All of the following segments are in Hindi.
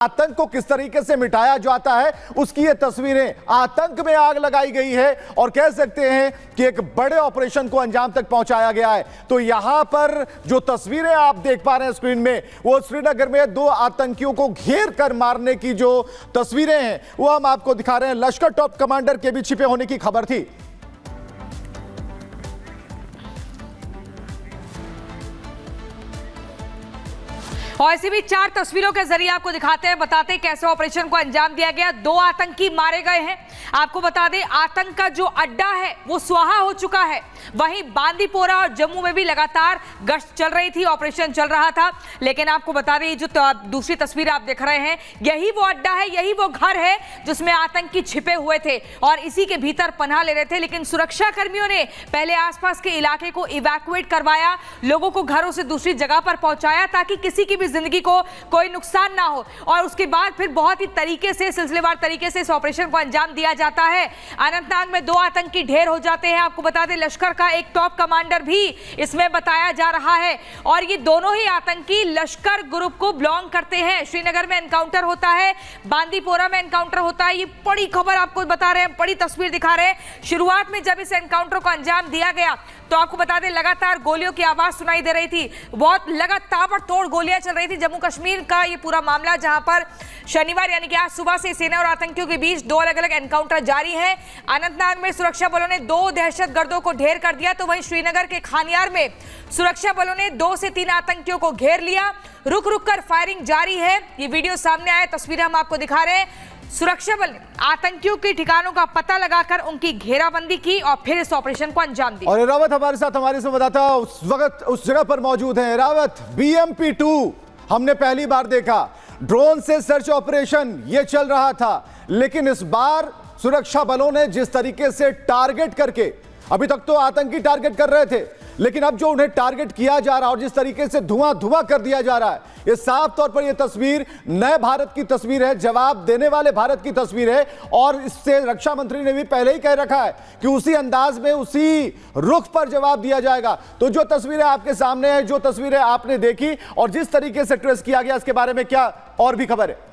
आतंक को किस तरीके से मिटाया जाता है उसकी ये तस्वीरें, आतंक में आग लगाई गई है और कह सकते हैं कि एक बड़े ऑपरेशन को अंजाम तक पहुंचाया गया है। तो यहां पर जो तस्वीरें आप देख पा रहे हैं स्क्रीन में, वो श्रीनगर में 2 आतंकियों को घेर कर मारने की जो तस्वीरें हैं वो हम आपको दिखा रहे हैं। लश्कर टॉप कमांडर के भी छिपे होने की खबर थी। और ऐसी भी 4 तस्वीरों के जरिए आपको दिखाते हैं, बताते हैं कैसे ऑपरेशन को अंजाम दिया गया। 2 आतंकी मारे गए हैं। आपको बता दें, आतंक का जो अड्डा है वो स्वाहा हो चुका है। वहीं बांदीपोरा और जम्मू में भी लगातार गश्त चल रही थी, ऑपरेशन चल रहा था। लेकिन आपको बता दें, जो दूसरी तस्वीर आप देख रहे हैं, यही वो अड्डा है, यही वो घर है जिसमें आतंकी छिपे हुए थे और इसी के भीतर पनाह ले रहे थे। लेकिन सुरक्षा कर्मियों ने पहले आसपास के इलाके को इवैक्यूएट करवाया, लोगों को घरों से दूसरी जगह पर पहुंचाया ताकि किसी की भी जिंदगी को कोई नुकसान ना हो। और उसके बाद फिर बहुत ही तरीके से, सिलसिलेवार तरीके से इस ऑपरेशन को अंजाम दिया जाता है। अनंतनाग में 2 आतंकी ढेर हो जाते हैं। आपको बता दें, लश्कर का एक टॉप कमांडर भी इसमें बताया जा रहा है और ये दोनों ही आतंकी लश्कर ग्रुप को बिलोंग करते हैं। श्रीनगर में एनकाउंटर होता है, बांदीपोरा में एनकाउंटर होता है। ये बड़ी खबर आपको बता रहे हैं, बड़ी तस्वीर दिखा रहे हैं। शुरुआत में जब इस एनकाउंटर को अंजाम दिया गया तो आपको बता दें, लगातार गोलियों की आवाज सुनाई दे रही थी, बहुत लगातार तोड़ गोलियां चल रही थी। जम्मू कश्मीर का ये पूरा मामला, जहां पर शनिवार यानी कि आज सुबह से सेना और आतंकियों के बीच 2 अलग अलग एनकाउंटर जारी है। अनंतनाग में सुरक्षा बलों ने 2 दहशतगर्दों को ढेर कर दिया, तो वहीं श्रीनगर के खानियार में सुरक्षा बलों ने 2 से 3 आतंकियों को घेर लिया। रुक रुक कर फायरिंग जारी है। ये वीडियो सामने आए, तस्वीरें हम आपको दिखा रहे हैं। सुरक्षा बल ने आतंकियों के ठिकानों का पता लगाकर उनकी घेराबंदी की और फिर इस ऑपरेशन को अंजाम दिया। और रावत हमारे साथ, हमारे संवाददाता उस वक्त उस जगह पर मौजूद हैं। रावत, BMP-2 हमने पहली बार देखा, ड्रोन से सर्च ऑपरेशन ये चल रहा था, लेकिन इस बार सुरक्षा बलों ने जिस तरीके से टारगेट करके, अभी तक तो आतंकी टारगेट कर रहे थे, लेकिन अब जो उन्हें टारगेट किया जा रहा है और जिस तरीके से धुआं धुआं कर दिया जा रहा है, ये साफ तौर पर ये तस्वीर नए भारत की तस्वीर है, जवाब देने वाले भारत की तस्वीर है। और इससे रक्षा मंत्री ने भी पहले ही कह रखा है कि उसी अंदाज में, उसी रुख पर जवाब दिया जाएगा। तो जो तस्वीरें आपके सामने है, जो तस्वीरें आपने देखी और जिस तरीके से ट्रेस किया गया, इसके बारे में क्या और भी खबर है?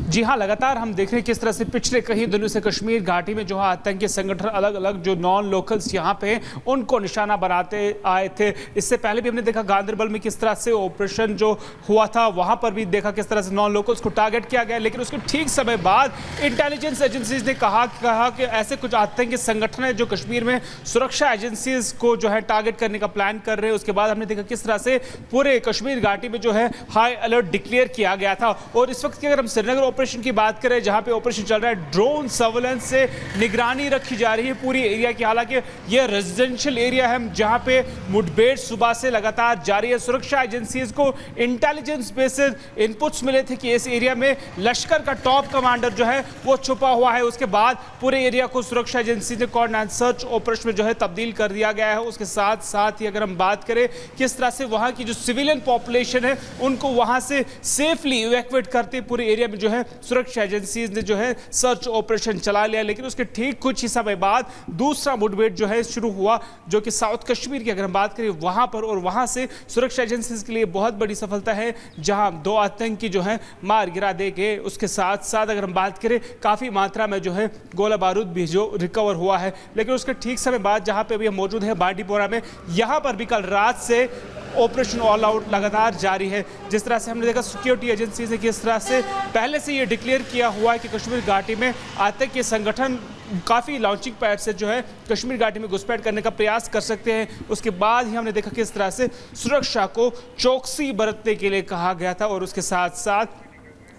जी हाँ, लगातार हम देख रहे हैं किस तरह से पिछले कई दिनों से कश्मीर घाटी में जो है आतंकी संगठन अलग अलग जो नॉन लोकल्स यहाँ पे उनको निशाना बनाते आए थे। इससे पहले भी हमने देखा गांदरबल में किस तरह से ऑपरेशन जो हुआ था, वहां पर भी देखा किस तरह से नॉन लोकल्स को टारगेट किया गया। लेकिन उसके ठीक समय बाद इंटेलिजेंस एजेंसीज ने कहा कि ऐसे कुछ आतंकी संगठन है जो कश्मीर में सुरक्षा एजेंसीज को जो है टारगेट करने का प्लान कर रहे हैं। उसके बाद हमने देखा किस तरह से पूरे कश्मीर घाटी में जो है हाई अलर्ट डिक्लेयर किया गया था। और इस वक्त की अगर हम श्रीनगर ऑपरेशन की बात करें, जहां पे ऑपरेशन चल रहा है, ड्रोन सर्वेलेंस से निगरानी रखी जा रही है पूरी एरिया की। हालांकि यह रेजिडेंशियल एरिया है जहां पे मुठभेड़ सुबह से लगातार जारी है। सुरक्षा एजेंसीज को इंटेलिजेंस बेसिस इनपुट्स मिले थे कि इस एरिया में लश्कर का टॉप कमांडर जो है वो छुपा हुआ है। उसके बाद पूरे एरिया को सुरक्षा एजेंसी ने कोऑर्डिनेट सर्च ऑपरेशन में जो है तब्दील कर दिया गया है। उसके साथ साथ ही अगर हम बात करें किस तरह से वहां की जो सिविलियन पॉपुलेशन है उनको वहां से सेफली इवैक्यूएट करते पूरे एरिया में जो है सुरक्षा एजेंसीज ने जो है सर्च ऑपरेशन चला लिया। लेकिन उसके ठीक कुछ ही समय बाद दूसरा मुठभेड़ जो है शुरू हुआ, जो कि साउथ कश्मीर की अगर हम बात करें वहां पर, और वहां से सुरक्षा एजेंसीज के लिए बहुत बड़ी सफलता है, जहां 2 आतंकी जो है मार गिरा दे गए। उसके साथ साथ अगर हम बात करें काफी मात्रा में जो है गोला बारूद भी जो रिकवर हुआ है। लेकिन उसके ठीक समय बाद जहां पे भी हम मौजूद है बांदीपोरा में, यहां पर भी कल रात से ऑपरेशन ऑल आउट लगातार जारी है। जिस तरह से हमने देखा सिक्योरिटी एजेंसी ने किस तरह से पहले से ये डिक्लेयर किया हुआ है कि कश्मीर घाटी में आतंकी संगठन काफ़ी लॉन्चिंग पैड से जो है कश्मीर घाटी में घुसपैठ करने का प्रयास कर सकते हैं। उसके बाद ही हमने देखा किस तरह से सुरक्षा को चौकसी बरतने के लिए कहा गया था। और उसके साथ साथ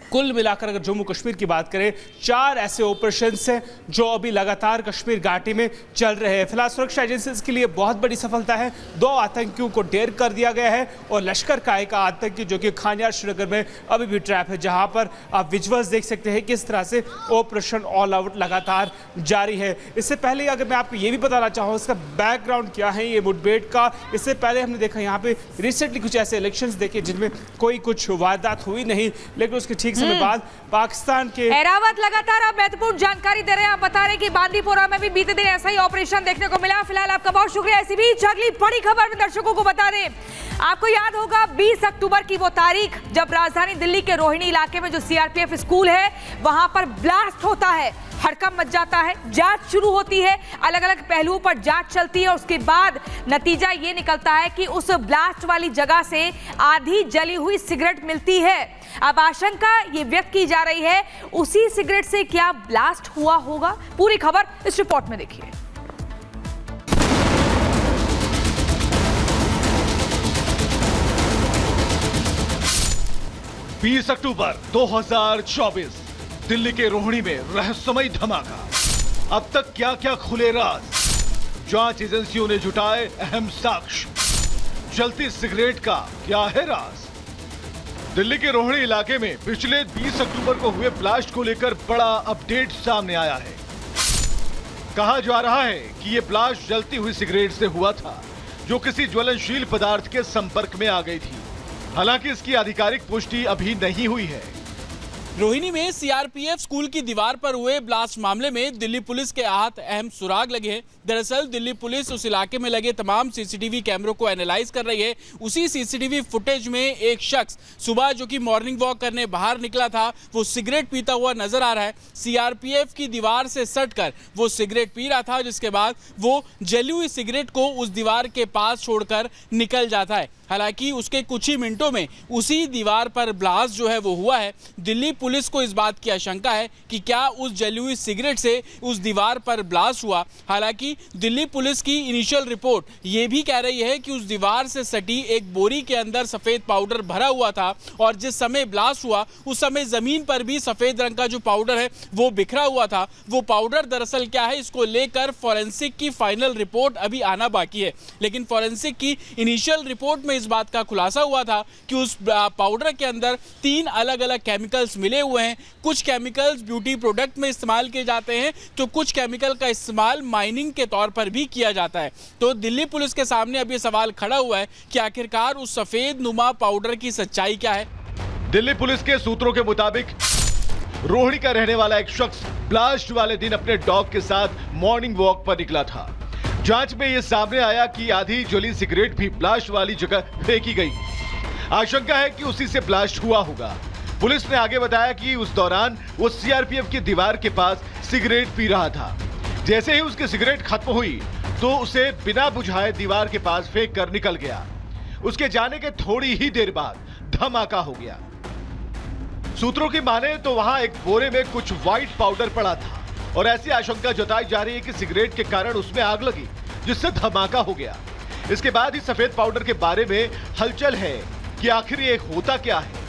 कुल मिलाकर अगर जम्मू कश्मीर की बात करें, 4 ऐसे ऑपरेशंस हैं जो अभी लगातार कश्मीर घाटी में चल रहे हैं। फिलहाल सुरक्षा एजेंसीज के लिए बहुत बड़ी सफलता है, 2 आतंकियों को ढेर कर दिया गया है। और लश्कर का एक आतंकी जो कि खानियार श्रीनगर में अभी भी ट्रैप है, जहां पर आप विजुअल्स देख सकते हैं किस तरह से ऑपरेशन ऑल आउट लगातार जारी है। इससे पहले अगर मैं आपको ये भी बताना चाहूँ इसका बैकग्राउंड क्या है ये मुठभेड़ का, इससे पहले हमने देखा यहाँ पे रिसेंटली कुछ ऐसे इलेक्शंस देखे जिनमें कोई कुछ वारदात हुई नहीं, लेकिन उसके ठीक ठीक समय बाद पाकिस्तान के एरावत लगातार आप महत्वपूर्ण जानकारी दे रहे हैं। आप बता रहे हैं कि बांदीपोरा में भी बीते दिन ऐसा ही ऑपरेशन देखने को मिला। फिलहाल आपका बहुत शुक्रिया। इसी बीच अगली बड़ी खबर में दर्शकों को बता दें, आपको याद होगा 20 अक्टूबर की वो तारीख जब राजधानी दिल्ली के रोहिणी इलाके में जो सीआरपीएफ स्कूल है वहां पर ब्लास्ट होता है, हड़कंप मच जाता है, जांच शुरू होती है, अलग अलग पहलुओं पर जांच चलती है। उसके बाद नतीजा ये निकलता है कि उस ब्लास्ट वाली जगह से आधी जली हुई सिगरेट मिलती है। अब आशंका ये व्यक्त की जा रही है उसी सिगरेट से क्या ब्लास्ट हुआ होगा। पूरी खबर इस रिपोर्ट में देखिए। 20 अक्टूबर 2024 दिल्ली के रोहिणी में रहस्यमय धमाका। अब तक क्या क्या खुले राज, जांच एजेंसियों ने जुटाए अहम साक्ष्य। जलती सिगरेट का क्या है राज? दिल्ली के रोहिणी इलाके में पिछले 20 अक्टूबर को हुए ब्लास्ट को लेकर बड़ा अपडेट सामने आया है। कहा जा रहा है कि यह ब्लास्ट जलती हुई सिगरेट से हुआ था जो किसी ज्वलनशील पदार्थ के संपर्क में आ गई थी। हालांकि इसकी आधिकारिक पुष्टि अभी नहीं हुई है। रोहिणी में सीआरपीएफ स्कूल की दीवार पर हुए ब्लास्ट मामले में दिल्ली पुलिस के हाथ अहम सुराग लगे हैं। दरअसल दिल्ली पुलिस उस इलाके में लगे तमाम सीसीटीवी कैमरों को एनालाइज कर रही है। उसी सीसीटीवी फुटेज में एक शख्स सुबह जो कि मॉर्निंग वॉक करने बाहर निकला था वो सिगरेट पीता हुआ नजर आ रहा है। सीआरपीएफ की दीवार से सटकर वो सिगरेट पी रहा था, जिसके बाद वो जली हुई सिगरेट को उस दीवार के पास छोड़कर निकल जाता है। हालांकि उसके कुछ ही मिनटों में उसी दीवार पर ब्लास्ट जो है वो हुआ है। दिल्ली पुलिस को इस बात की आशंका है कि क्या उस जली हुई सिगरेट से उस दीवार पर ब्लास्ट हुआ। हालांकि दिल्ली पुलिस की इनिशियल रिपोर्ट ये भी कह रही है कि उस दीवार से सटी एक बोरी के अंदर सफेद पाउडर भरा हुआ था और जिस समय ब्लास्ट हुआ उस समय जमीन पर भी सफेद रंग का जो पाउडर है वो बिखरा हुआ था। वो पाउडर दरअसल क्या है, इसको लेकर फॉरेंसिक की फाइनल रिपोर्ट अभी आना बाकी है। लेकिन फॉरेंसिक की इनिशियल रिपोर्ट में इस बात का खुलासा हुआ था कि उस पाउडर के अंदर 3 अलग अलग केमिकल्स मिले हुए हैं। कुछ केमिकल्स ब्यूटी प्रोडक्ट में इस्तेमाल किए जाते हैं तो कुछ केमिकल का इस्तेमाल माइनिंग के तौर पर भी किया जाता है। तो दिल्ली पुलिस के सामने अब ये सवाल खड़ा हुआ है कि आखिरकार उस सफेद नुमा पाउडर की सच्चाई क्या है। दिल्ली पुलिस के सूत्रों के मुताबिक रोहिणी का रहने वाला एक शख्स ब्लास्ट वाले दिन अपने डॉग के साथ मॉर्निंग वॉक पर निकला था। जांच में यह सामने आया कि आधी जली सिगरेट भी ब्लास्ट वाली जगह फेंकी गई। आशंका है कि उसी से ब्लास्ट हुआ होगा। पुलिस ने आगे बताया कि उस दौरान वो सीआरपीएफ की दीवार के पास सिगरेट पी रहा था। जैसे ही उसकी सिगरेट खत्म हुई तो उसे बिना बुझाए दीवार के पास फेंक कर निकल गया। उसके जाने के थोड़ी ही देर बाद धमाका हो गया। सूत्रों की माने तो वहां एक बोरे में कुछ व्हाइट पाउडर पड़ा था और ऐसी आशंका जताई जा रही है कि सिगरेट के कारण उसमें आग लगी जिससे धमाका हो गया। इसके बाद ही सफेद पाउडर के बारे में हलचल है कि आखिर ये होता क्या है।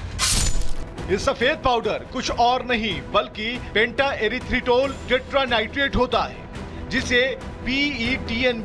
ये सफेद पाउडर कुछ और नहीं बल्कि पेंटा एरिथ्रिटोल टेट्रानाइट्रेट होता है जिसे PETN